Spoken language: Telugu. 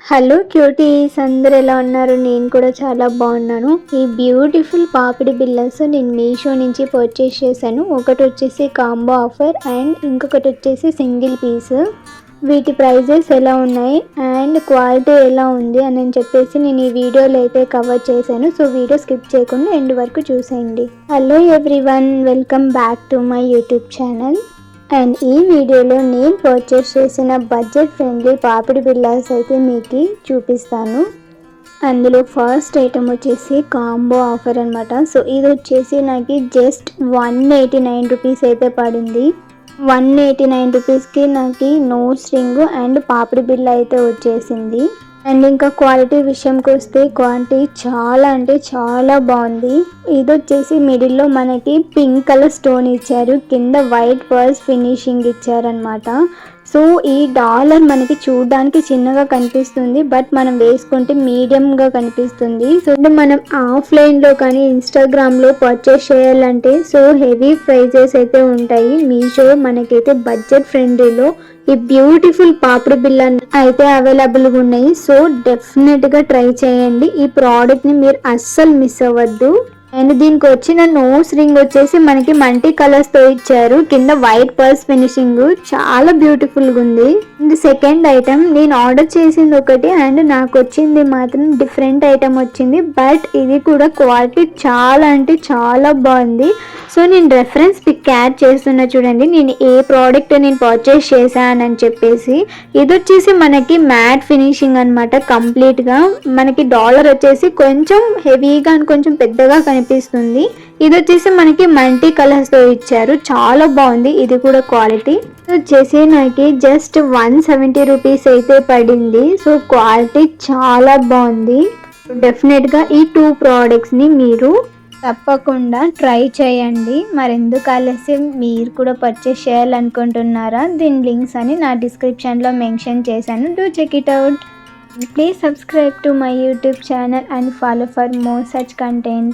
హలో క్యూటీస్, అందరు ఎలా ఉన్నారు? నేను కూడా చాలా బాగున్నాను. ఈ బ్యూటిఫుల్ పాపిడి బిల్లర్స్ నేను మీషో నుంచి పర్చేస్ చేశాను. ఒకటి వచ్చేసి కాంబో ఆఫర్ అండ్ ఇంకొకటి వచ్చేసి సింగిల్ పీస్. వీటి ప్రైజెస్ ఎలా ఉన్నాయి అండ్ క్వాలిటీ ఎలా ఉంది అని చెప్పేసి నేను ఈ వీడియోలో అయితే కవర్ చేశాను. సో వీడియో స్కిప్ చేయకుండా ఎండ్ వరకు చూసేయండి. Hello everyone, welcome back to my YouTube channel. And ఈ వీడియోలో నేను పర్చేస్ చేసిన బడ్జెట్ ఫ్రెండ్లీ పాపిడి బిల్లాస్ అయితే మీకు చూపిస్తాను. అందులో ఫస్ట్ ఐటమ్ వచ్చేసి కాంబో ఆఫర్ అనమాట. సో ఇది వచ్చేసి నాకు జస్ట్ 189 రూపీస్ అయితే పడింది. 189 రూపీస్కి నాకు నో స్ట్రింగ్ అండ్ పాపిడి బిల్ల అయితే వచ్చేసింది. అండ్ ఇంకా క్వాలిటీ విషయంకి వస్తే క్వాలిటీ చాలా అంటే చాలా బాగుంది. ఇది వచ్చేసి మిడిల్లో మనకి పింక్ కలర్ స్టోన్ ఇచ్చారు, కింద వైట్ పర్ల్స్ ఫినిషింగ్ ఇచ్చారనమాట. సో ఈ డాలర్ మనకి చూడడానికి చిన్నగా కనిపిస్తుంది, బట్ మనం వేసుకుంటే మీడియంగా కనిపిస్తుంది. సో మనం ఆఫ్లైన్లో కానీ ఇన్స్టాగ్రామ్లో పర్చేస్ చేయాలంటే సో హెవీ ప్రైజెస్ అయితే ఉంటాయి. మీషో మనకైతే బడ్జెట్ ఫ్రెండ్లీలో ఈ బ్యూటిఫుల్ పాపిడి బిల్ల అయితే అవైలబుల్గా ఉన్నాయి. సో డెఫినెట్గా ట్రై చేయండి. ఈ ప్రోడక్ట్ని మీరు అస్సలు మిస్ అవ్వద్దు. అండ్ దీనికి వచ్చిన నోస్ రింగ్ వచ్చేసి మనకి మల్టీ కలర్స్ తో ఇచ్చారు, కింద వైట్ పర్ల్స్ ఫినిషింగ్ చాలా బ్యూటిఫుల్ గా ఉంది. అండ్ సెకండ్ ఐటమ్ నేను ఆర్డర్ చేసింది ఒకటి అండ్ నాకు వచ్చింది మాత్రం డిఫరెంట్ ఐటమ్ వచ్చింది, బట్ ఇది కూడా క్వాలిటీ చాలా అంటే చాలా బాగుంది. సో నేను రెఫరెన్స్ పిక్ యాడ్ చేస్తున్నా చూడండి, నేను ఏ ప్రోడక్ట్ నేను పర్చేస్ చేశానని చెప్పేసి. ఇది వచ్చేసి మనకి మ్యాట్ ఫినిషింగ్ అనమాట. కంప్లీట్గా మనకి డాలర్ వచ్చేసి కొంచెం హెవీగా అండ్ కొంచెం పెద్దగా కనిపిస్తుంది. ఇది వచ్చేసి మనకి మల్టీ కలర్స్ తో ఇచ్చారు, చాలా బాగుంది. ఇది కూడా క్వాలిటీ వచ్చేసి నాకు జస్ట్ 170 రూపీస్ అయితే పడింది. సో క్వాలిటీ చాలా బాగుంది. డెఫినెట్గా ఈ 2 ప్రోడక్ట్స్ని మీరు తప్పకుండా ట్రై చేయండి. మరెందుకు ఆలస్యం, మీరు కూడా పర్చేస్ చేయాలనుకుంటున్నారా? దీని లింక్స్ అని నా డిస్క్రిప్షన్లో మెన్షన్ చేశాను. Do check it out. Please subscribe to my YouTube channel and follow for more such content.